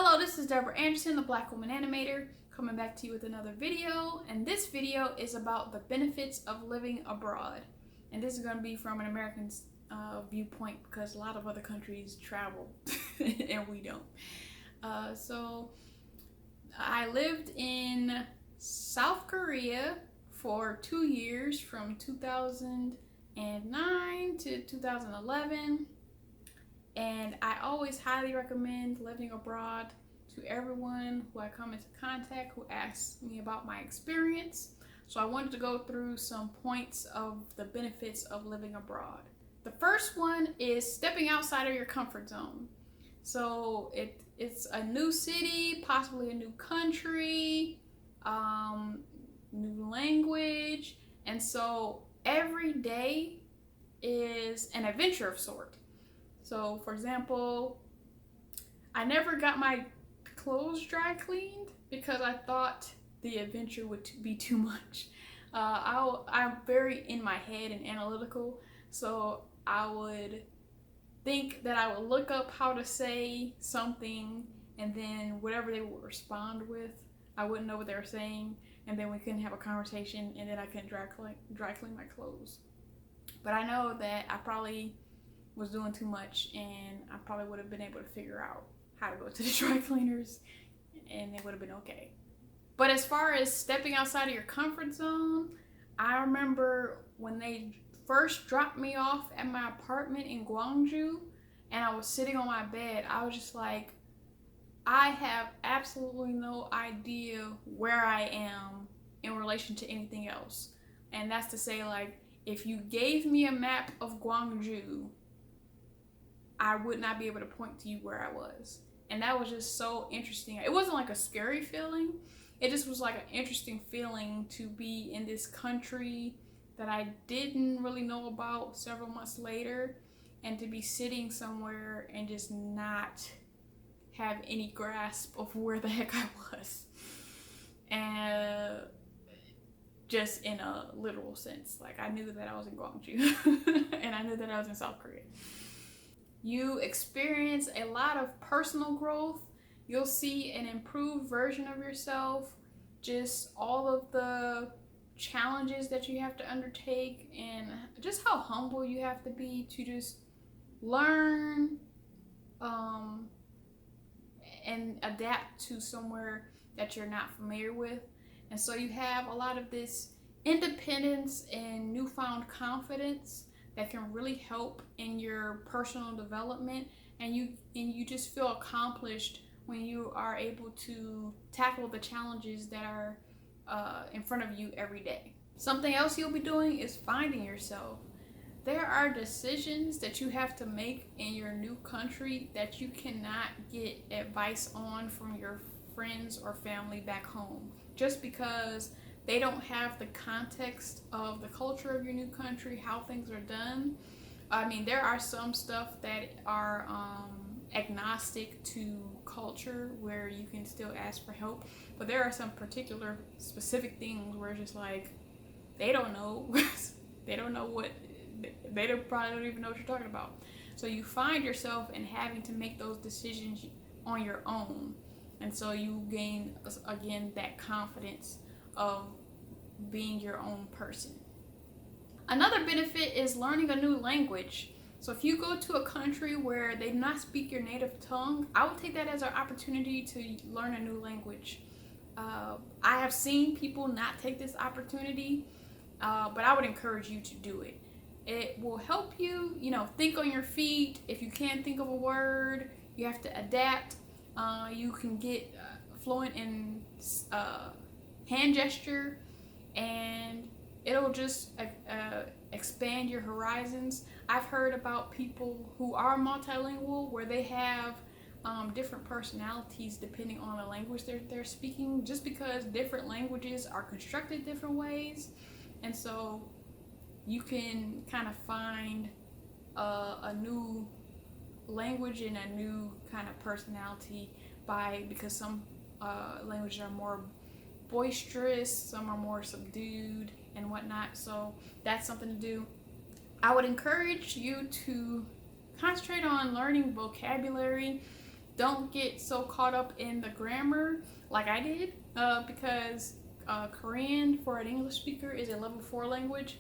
Hello, this is Deborah Anderson, the BlkWmnAnimator, coming back to you with another video. And this video is about the benefits of living abroad. And this is going to be from an American viewpoint because a lot of other countries travel and we don't. So I lived in South Korea for 2 years from 2009 to 2011. And I always highly recommend living abroad to everyone who I come into contact who asks me about my experience. So I wanted to go through some points of the benefits of living abroad. The first one is stepping outside of your comfort zone. So it's a new city, possibly a new country, new language, and so every day is an adventure of sort. So, for example, I never got my clothes dry cleaned because I thought the adventure would be too much. I'm very in my head and analytical, so I would think that I would look up how to say something, and then whatever they would respond with, I wouldn't know what they were saying, and then we couldn't have a conversation, and then I couldn't dry clean my clothes. But I know that I probably was doing too much, and I probably would have been able to figure out how to go to the dry cleaners, and it would have been okay. But as far as stepping outside of your comfort zone, I remember when they first dropped me off at my apartment in Gwangju, and I was sitting on my bed, I was just like, I have absolutely no idea where I am in relation to anything else. And that's to say, like, if you gave me a map of Gwangju, I would not be able to point to you where I was. And that was just so interesting. It wasn't like a scary feeling. It just was like an interesting feeling to be in this country that I didn't really know about several months later, and to be sitting somewhere and just not have any grasp of where the heck I was. And just in a literal sense. Like, I knew that I was in Gwangju and I knew that I was in South Korea. You experience a lot of personal growth. You'll see an improved version of yourself, just all of the challenges that you have to undertake, and just how humble you have to be to just learn and adapt to somewhere that you're not familiar with. And so you have a lot of this independence and newfound confidence that can really help in your personal development, and you just feel accomplished when you are able to tackle the challenges that are in front of you every day. Something else you'll be doing is finding yourself. There are decisions that you have to make in your new country that you cannot get advice on from your friends or family back home, just because they don't have the context of the culture of your new country, how things are done. I mean, there are some stuff that are agnostic to culture where you can still ask for help, but there are some particular specific things where it's just like, they don't know. They don't know what, they probably don't even know what you're talking about. So you find yourself in having to make those decisions on your own. And so you gain, again, that confidence of being your own person. Another benefit is learning a new language. So if you go to a country where they do not speak your native tongue, I would take that as an opportunity to learn a new language. I have seen people not take this opportunity, but I would encourage you to do it. It will help you, think on your feet. If you can't think of a word, you have to adapt. You can get fluent in hand gesture, and it'll just expand your horizons. I've heard about people who are multilingual where they have different personalities depending on the language they're speaking, just because different languages are constructed different ways. And so you can kind of find a new language and a new kind of personality because some languages are more boisterous, some are more subdued and whatnot. So that's something to do. I would encourage you to concentrate on learning vocabulary. don't get so caught up in the grammar like I did, because Korean for an English speaker is a level 4 language,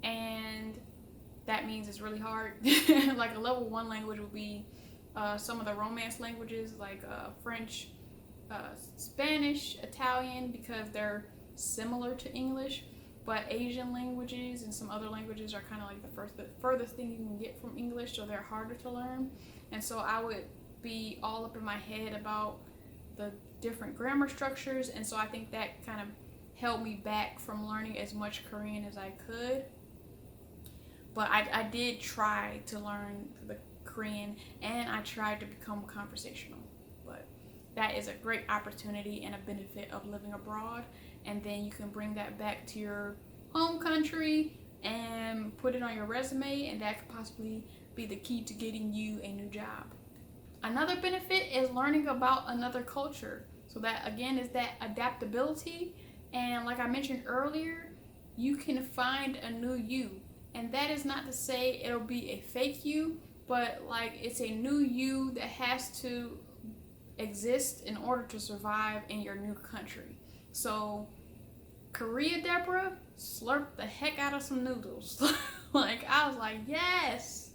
and that means it's really hard. Like a level 1 language would be some of the Romance languages like French, Spanish, Italian, because they're similar to English. But Asian languages and some other languages are kind of like the furthest thing you can get from English, so they're harder to learn. And so I would be all up in my head about the different grammar structures, and so I think that kind of held me back from learning as much Korean as I could. But I did try to learn the Korean, and I tried to become conversational. But that is a great opportunity and a benefit of living abroad, and then you can bring that back to your home country and put it on your resume, and that could possibly be the key to getting you a new job. Another benefit is learning about another culture. So that again is that adaptability, and like I mentioned earlier, you can find a new you, and that is not to say it'll be a fake you, but like it's a new you that has to exist in order to survive in your new country. So Korea, Deborah, slurped the heck out of some noodles. Like I was like, yes,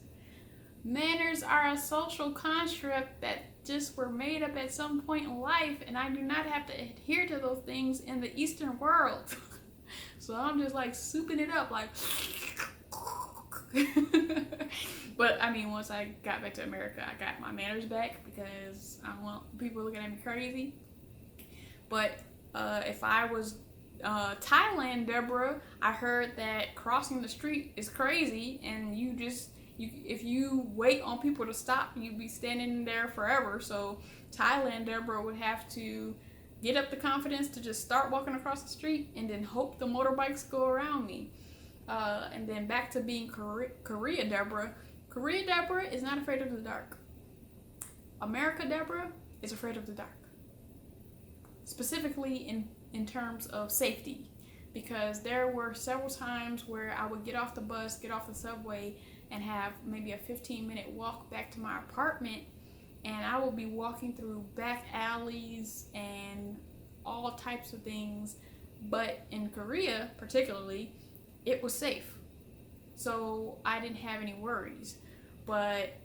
manners are a social construct that just were made up at some point in life, and I do not have to adhere to those things in the Eastern world. So I'm just like souping it up, like. But I mean, once I got back to America, I got my manners back because I don't want people looking at me crazy. But if I was Thailand, Deborah, I heard that crossing the street is crazy, and if you wait on people to stop, you'd be standing there forever. So Thailand, Deborah would have to get up the confidence to just start walking across the street and then hope the motorbikes go around me. And then back to being Korea, Deborah. Korea, Deborah is not afraid of the dark. America, Deborah, is afraid of the dark. Specifically in terms of safety, because there were several times where I would get off the bus, get off the subway, and have maybe a 15-minute walk back to my apartment, and I will be walking through back alleys and all types of things. But in Korea, particularly, it was safe, so I didn't have any worries. But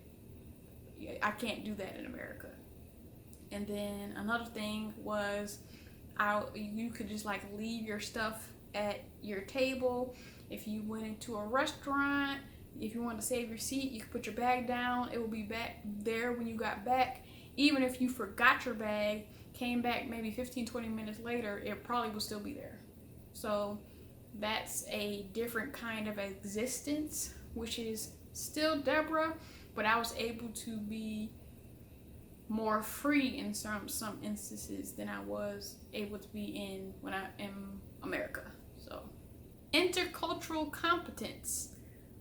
I can't do that in America. And then another thing was, you could just like leave your stuff at your table. If you went into a restaurant, if you wanted to save your seat, you could put your bag down. It will be back there when you got back. Even if you forgot your bag, came back maybe 15-20 minutes later, it probably will still be there. So that's a different kind of existence, which is still Deborah, but I was able to be more free in some instances than I was able to be in when I am America. So intercultural competence.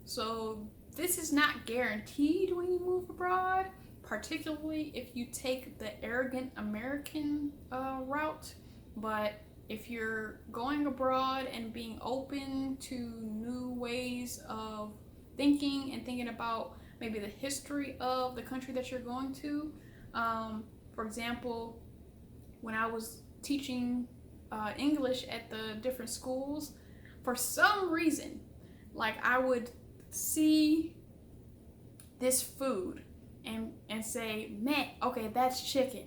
So this is not guaranteed when you move abroad, particularly if you take the arrogant American route. But if you're going abroad and being open to new ways of thinking and thinking about maybe the history of the country that you're going to, for example, when I was teaching English at the different schools, for some reason, like I would see this food and say, man, okay, that's chicken.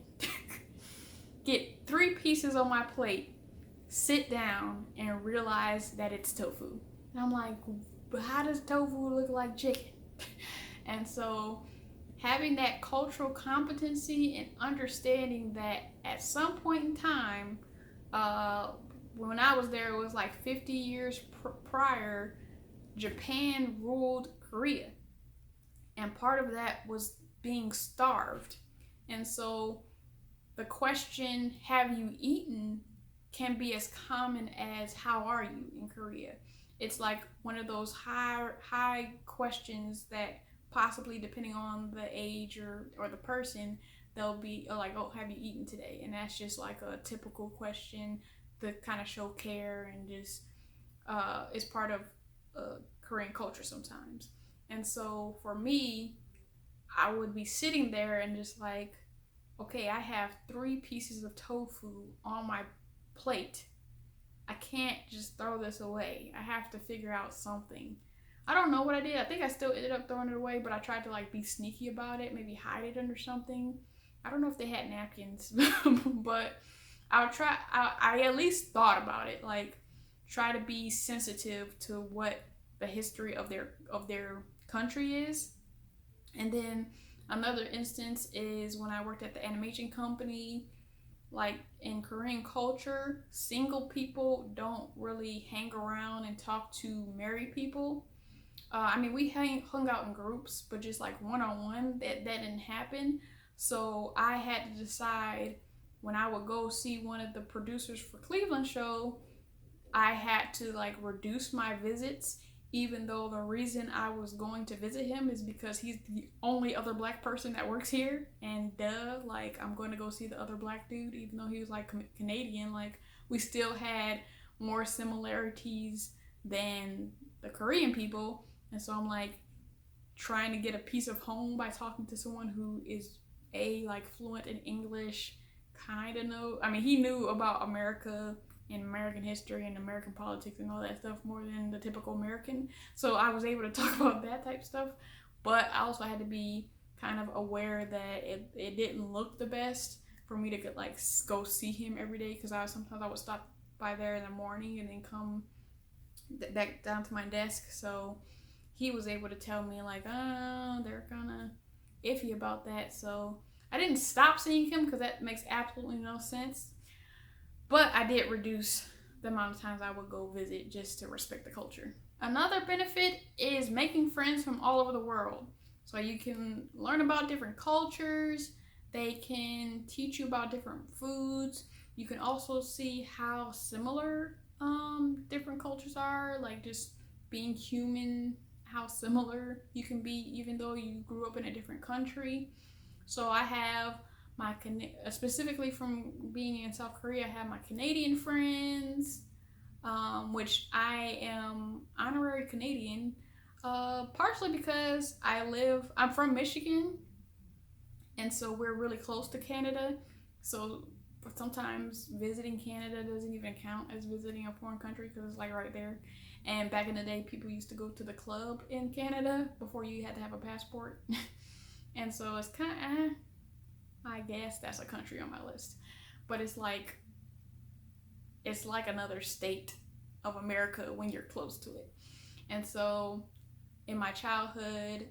Get 3 pieces on my plate, sit down, and realize that it's tofu. And I'm like, but how does tofu look like chicken? And so having that cultural competency and understanding that at some point in time, when I was there, it was like 50 years prior, Japan ruled Korea. And part of that was being starved. And so the question, have you eaten, can be as common as how are you in Korea. It's like one of those high questions that possibly, depending on the age or the person, they'll be like, oh, have you eaten today? And that's just like a typical question to kind of show care, and just it's part of Korean culture sometimes. And so for me, I would be sitting there and just like, okay, I have 3 pieces of tofu on my plate. I can't just throw this away. I have to figure out something. I don't know what I did. I think I still ended up throwing it away, but I tried to like be sneaky about it, maybe hide it under something. I don't know if they had napkins, but I at least thought about it. Like, try to be sensitive to what the history of their country is. And then another instance is when I worked at the animation company. Like, in Korean culture, single people don't really hang around and talk to married people. I mean, we hung out in groups, but just like one-on-one, that didn't happen. So I had to decide, when I would go see one of the producers for Cleveland show, I had to like reduce my visits, even though the reason I was going to visit him is because he's the only other Black person that works here. And like, I'm going to go see the other Black dude, even though he was like Canadian. Like, we still had more similarities than the Korean people. And so I'm like trying to get a piece of home by talking to someone who is like fluent in English, kind of know. I mean, he knew about America and American history and American politics and all that stuff more than the typical American. So I was able to talk about that type of stuff. But I also had to be kind of aware that it didn't look the best for me to like go see him every day, because sometimes I would stop by there in the morning and then come back down to my desk. So he was able to tell me like, oh, they're kind of iffy about that. So I didn't stop seeing him, because that makes absolutely no sense. But I did reduce the amount of times I would go visit, just to respect the culture. Another benefit is making friends from all over the world. So you can learn about different cultures. They can teach you about different foods. You can also see how similar different cultures are, like just being human, how similar you can be even though you grew up in a different country. So I have specifically from being in South Korea, I have my Canadian friends, which I am honorary Canadian, partially because I'm from Michigan, and so we're really close to Canada. So sometimes visiting Canada doesn't even count as visiting a foreign country, because it's like right there. And back in the day, people used to go to the club in Canada before you had to have a passport. And so it's kind of, I guess that's a country on my list. But it's like another state of America when you're close to it. And so in my childhood,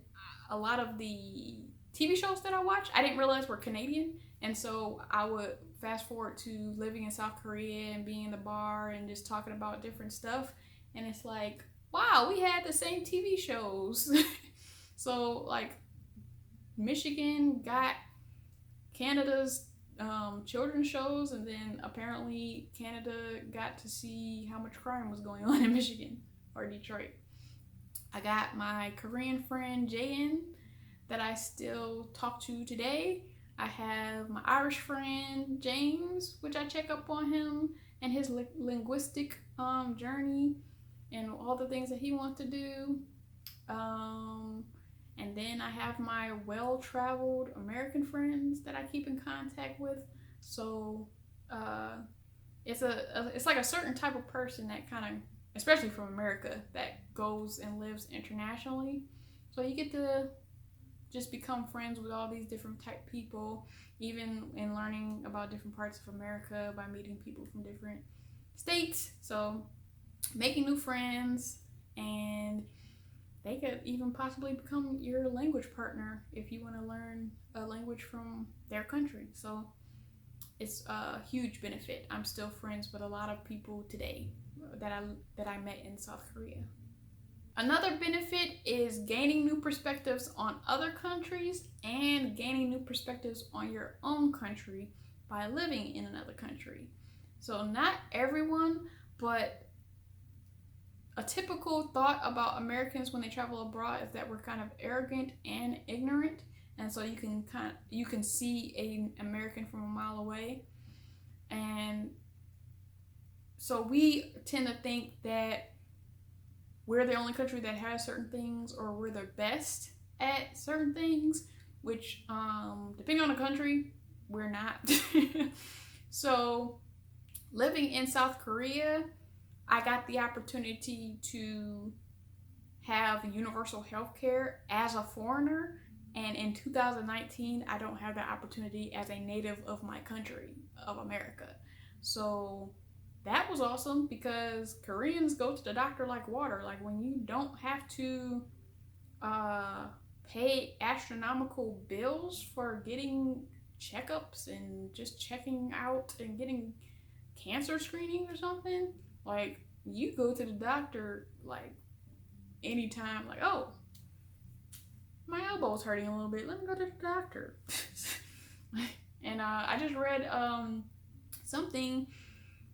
a lot of the TV shows that I watched, I didn't realize were Canadian. And so I would fast forward to living in South Korea and being in the bar and just talking about different stuff. And it's like, wow, we had the same TV shows. So like, Michigan got Canada's children's shows, and then apparently Canada got to see how much crime was going on in Michigan or Detroit. I got my Korean friend Jayen that I still talk to today. I have my Irish friend James, which I check up on him and his linguistic journey and all the things that he wants to do. And then I have my well-traveled American friends that I keep in contact with. So it's like a certain type of person that kind of, especially from America, that goes and lives internationally. So you get to just become friends with all these different type people, even in learning about different parts of America by meeting people from different states. So making new friends, and they could even possibly become your language partner if you want to learn a language from their country. So it's a huge benefit. I'm still friends with a lot of people today that I met in South Korea. Another benefit is gaining new perspectives on other countries and gaining new perspectives on your own country by living in another country. So not everyone, but a typical thought about Americans when they travel abroad is that we're kind of arrogant and ignorant. And so you can see an American from a mile away. And so we tend to think that we're the only country that has certain things, or we're the best at certain things, which depending on the country, we're not. So living in South Korea, I got the opportunity to have universal health care as a foreigner. And in 2019, I don't have that opportunity as a native of my country, of America. So that was awesome because Koreans go to the doctor like water. Like when you don't have to pay astronomical bills for getting checkups and just checking out and getting cancer screening or something. Like you go to the doctor like anytime, like, oh, my elbow's hurting a little bit, let me go to the doctor. And I just read something.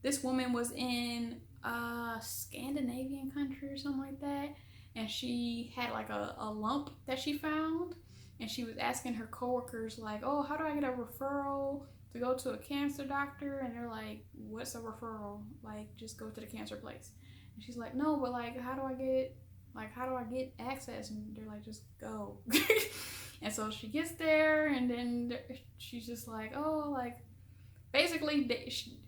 This woman was in a Scandinavian country or something like that, and she had like a lump that she found, and she was asking her coworkers like, oh, how do I get a referral to go to a cancer doctor? And they're like, what's a referral? Like, just go to the cancer place. And she's like, no, but like, how do I get access? And they're like, just go. And so she gets there, and then she's just like, oh, like, basically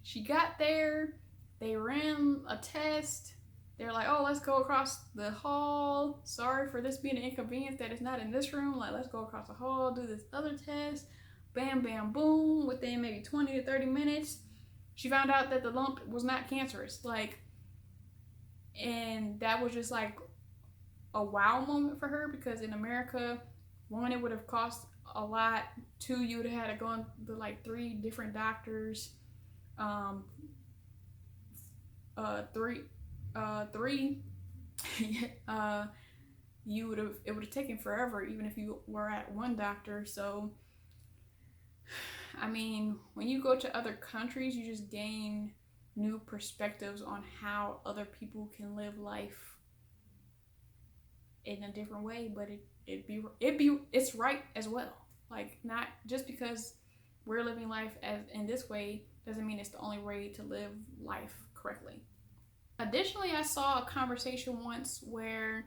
she got there, they ran a test, they're like, oh, let's go across the hall, sorry for this being an inconvenience that it's not in this room, like, let's go across the hall, do this other test, bam bam boom, within maybe 20 to 30 minutes she found out that the lump was not cancerous. Like, and that was just like a wow moment for her, because in America, one, it would have cost a lot. Two, you would have had to go to like 3 different doctors. Three, it would have taken forever even if you were at one doctor. So, I mean, when you go to other countries, you just gain new perspectives on how other people can live life in a different way, but it's right as well. Like, not just because we're living life as in this way doesn't mean it's the only way to live life correctly. Additionally, I saw a conversation once where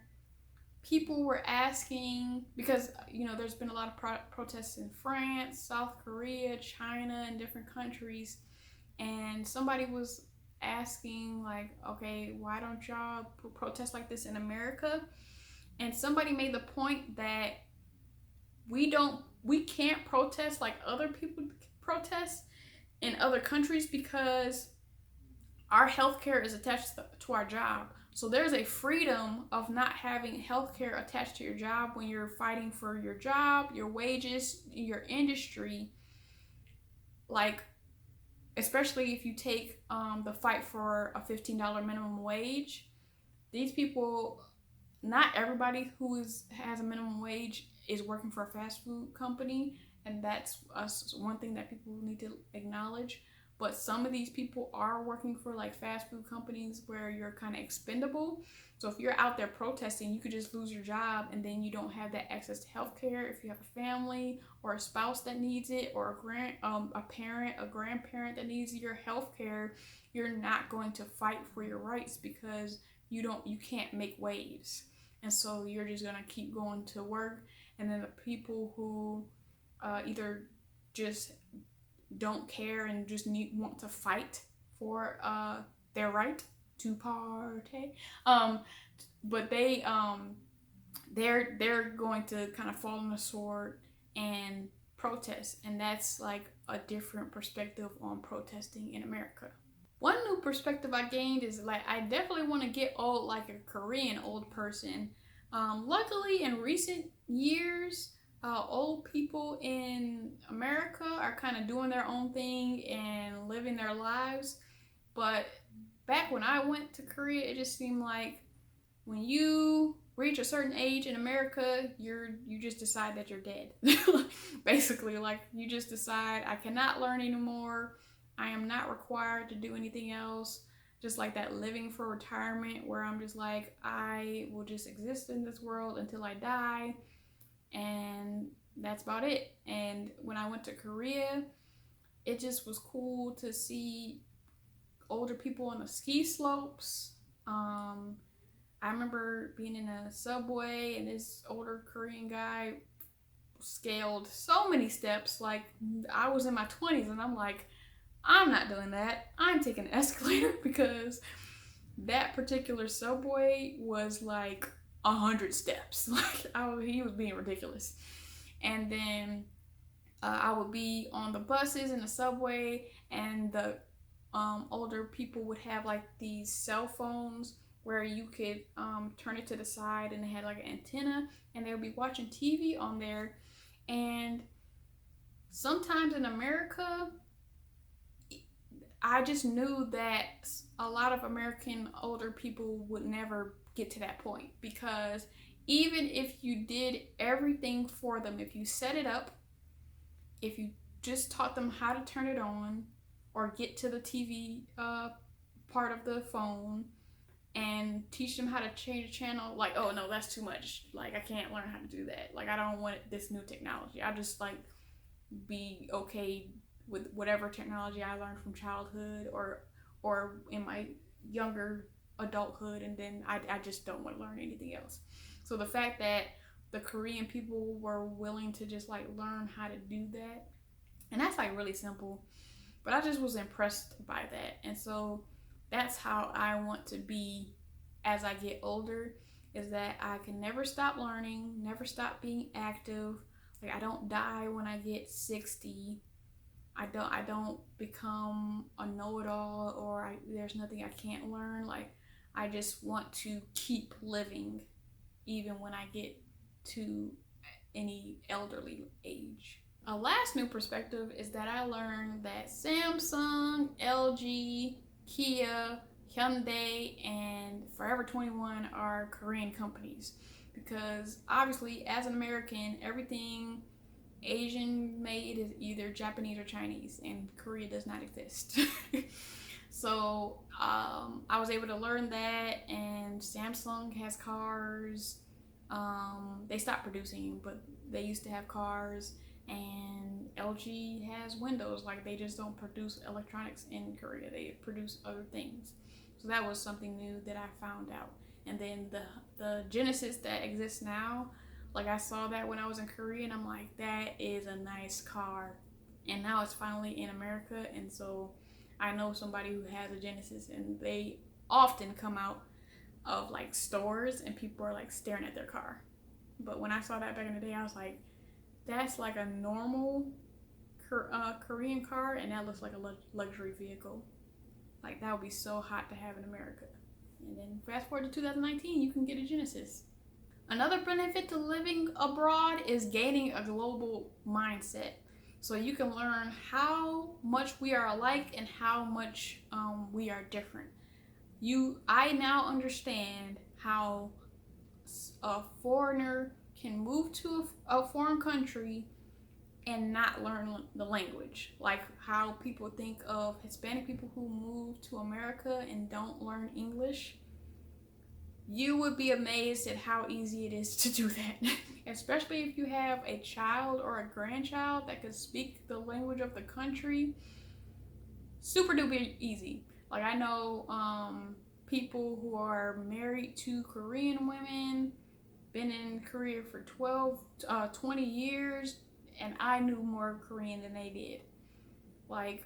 people were asking, because there's been a lot of protests in France, South Korea, China, and different countries, and somebody was asking like, okay, why don't y'all protest like this in America? And somebody made the point that we can't protest like other people protest in other countries because our healthcare is attached to our job. So there's a freedom of not having healthcare attached to your job when you're fighting for your job, your wages, your industry. Like, especially if you take the fight for a $15 minimum wage, these people, not everybody who has a minimum wage is working for a fast food company, and that's one thing that people need to acknowledge. But some of these people are working for like fast food companies where you're kind of expendable. So if you're out there protesting, you could just lose your job, and then you don't have that access to healthcare if you have a family or a spouse that needs it, or a grandparent that needs your healthcare. You're not going to fight for your rights because you can't make waves. And so you're just gonna keep going to work. And then the people who either just don't care and just want to fight for their right to party, but they're going to kind of fall on the sword and protest. And that's like a different perspective on protesting in America. One new perspective I gained is like, I definitely want to get old like a Korean old person. Luckily, in recent years, old people in America are kind of doing their own thing and living their lives. But back when I went to Korea, it just seemed like when you reach a certain age in America, you just decide that you're dead. Basically, like, you just decide, I cannot learn anymore. I am not required to do anything else. Just like that living for retirement, where I'm just like, I will just exist in this world until I die, and that's about it. And when I went to Korea, it just was cool to see older people on the ski slopes. I remember being in a subway, and this older Korean guy scaled so many steps. Like, I was in my 20s and I'm like, I'm not doing that. I'm taking an escalator, because that particular subway was like 100 steps. Like, he was being ridiculous. And then I would be on the buses and the subway, and the older people would have like these cell phones where you could turn it to the side, and they had like an antenna, and they would be watching TV on there. And sometimes in America, I just knew that a lot of American older people would never get to that point, because even if you did everything for them, if you set it up, if you just taught them how to turn it on or get to the TV part of the phone and teach them how to change the channel, like, oh no, that's too much. Like, I can't learn how to do that. Like, I don't want this new technology. I just like be okay with whatever technology I learned from childhood or in my younger adulthood, and then I just don't want to learn anything else. So the fact that the Korean people were willing to just like learn how to do that, and that's like really simple, but I just was impressed by that. And so that's how I want to be as I get older, is that I can never stop learning, never stop being active. Like, I don't die when I get 60. I don't become a know-it-all, or there's nothing I can't learn. Like, I just want to keep living even when I get to any elderly age. A last new perspective is that I learned that Samsung, LG, Kia, Hyundai, and Forever 21 are Korean companies, because obviously as an American, everything Asian made is either Japanese or Chinese, and Korea does not exist. So I was able to learn that. And Samsung has cars. They stopped producing, but they used to have cars. And LG has windows. Like, they just don't produce electronics in Korea, they produce other things. So that was something new that I found out. And then the Genesis that exists now, like, I saw that when I was in Korea, and I'm like, that is a nice car. And now it's finally in America, and so I know somebody who has a Genesis, and they often come out of like stores and people are like staring at their car. But when I saw that back in the day, I was like, that's like a normal Korean car, and that looks like a luxury vehicle. Like, that would be so hot to have in America. And then fast forward to 2019, you can get a Genesis. Another benefit to living abroad is gaining a global mindset. So you can learn how much we are alike and how much we are different. I now understand how a foreigner can move to a foreign country and not learn the language. Like, how people think of Hispanic people who move to America and don't learn English. You would be amazed at how easy it is to do that. Especially if you have a child or a grandchild that can speak the language of the country. Super duper easy. Like, I know people who are married to Korean women, been in Korea for 20 years, and I knew more Korean than they did. Like,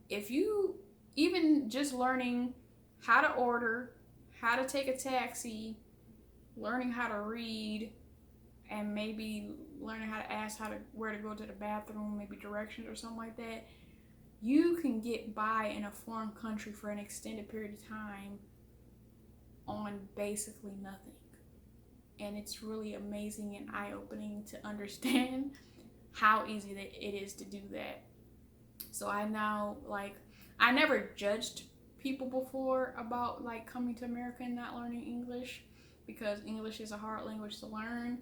if you even just learning how to order, how to take a taxi, learning how to read, and maybe learning how to ask where to go to the bathroom, maybe directions or something like that, you can get by in a foreign country for an extended period of time on basically nothing. And it's really amazing and eye-opening to understand how easy it is to do that. So I now, like, I never judged people before about like coming to America and not learning English, because English is a hard language to learn.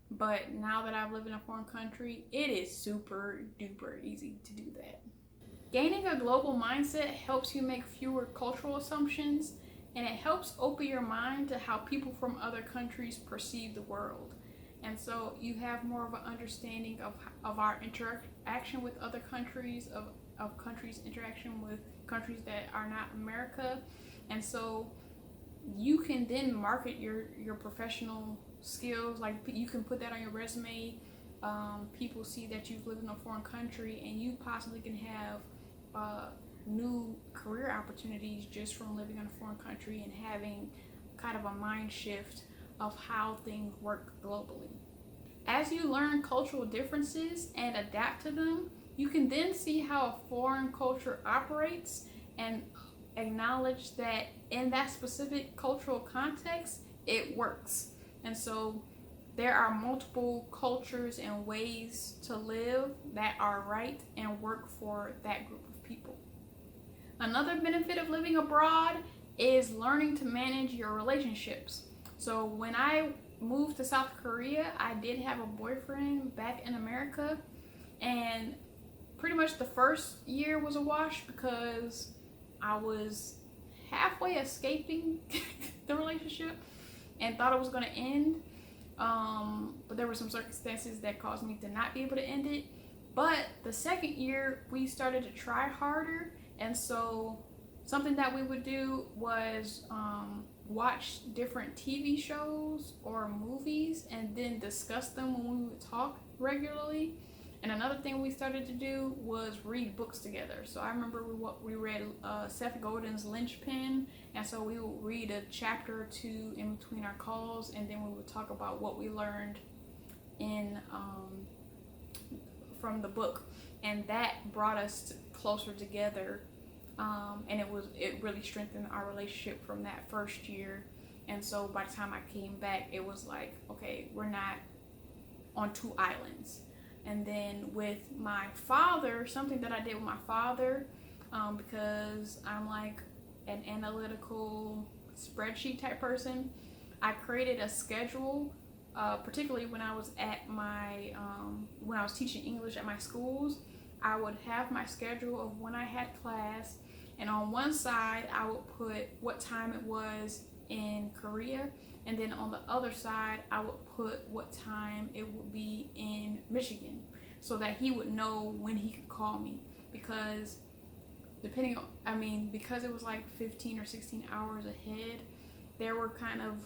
But now that I've lived in a foreign country, it is super duper easy to do that. Gaining a global mindset helps you make fewer cultural assumptions, and it helps open your mind to how people from other countries perceive the world. And so you have more of an understanding of our interaction with other countries, of countries' interaction with countries that are not America. And so you can then market your professional skills. Like, you can put that on your resume, people see that you've lived in a foreign country and you possibly can have new career opportunities just from living in a foreign country and having kind of a mind shift of how things work globally. As you learn cultural differences and adapt to them, you can then see how a foreign culture operates and acknowledge that in that specific cultural context, it works. And so there are multiple cultures and ways to live that are right and work for that group of people. Another benefit of living abroad is learning to manage your relationships. So when I moved to South Korea, I did have a boyfriend back in America, and pretty much the first year was a wash because I was halfway escaping the relationship and thought it was going to end, but there were some circumstances that caused me to not be able to end it. But the second year we started to try harder, and so something that we would do was watch different TV shows or movies and then discuss them when we would talk regularly. And another thing we started to do was read books together. So I remember we read Seth Godin's Lynchpin, and so we would read a chapter or two in between our calls, and then we would talk about what we learned in from the book, and that brought us closer together. And it really strengthened our relationship from that first year. And so by the time I came back, it was like, okay, we're not on two islands. And then with my father, something that I did with my father, because I'm like an analytical spreadsheet type person, I created a schedule, particularly when I was at my, when I was teaching English at my schools. I would have my schedule of when I had class, and on one side I would put what time it was in Korea, and then on the other side I would put what time it would be in Michigan, so that he would know when he could call me, because because it was like 15 or 16 hours ahead, there were kind of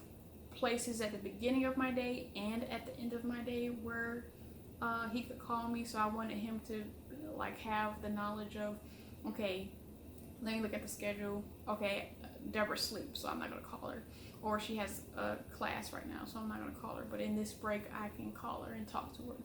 places at the beginning of my day and at the end of my day where he could call me. So I wanted him to like have the knowledge of, okay, let me look at the schedule. Okay, Deborah sleeps, so I'm not gonna call her, or she has a class right now, so I'm not gonna call her, but in this break I can call her and talk to her.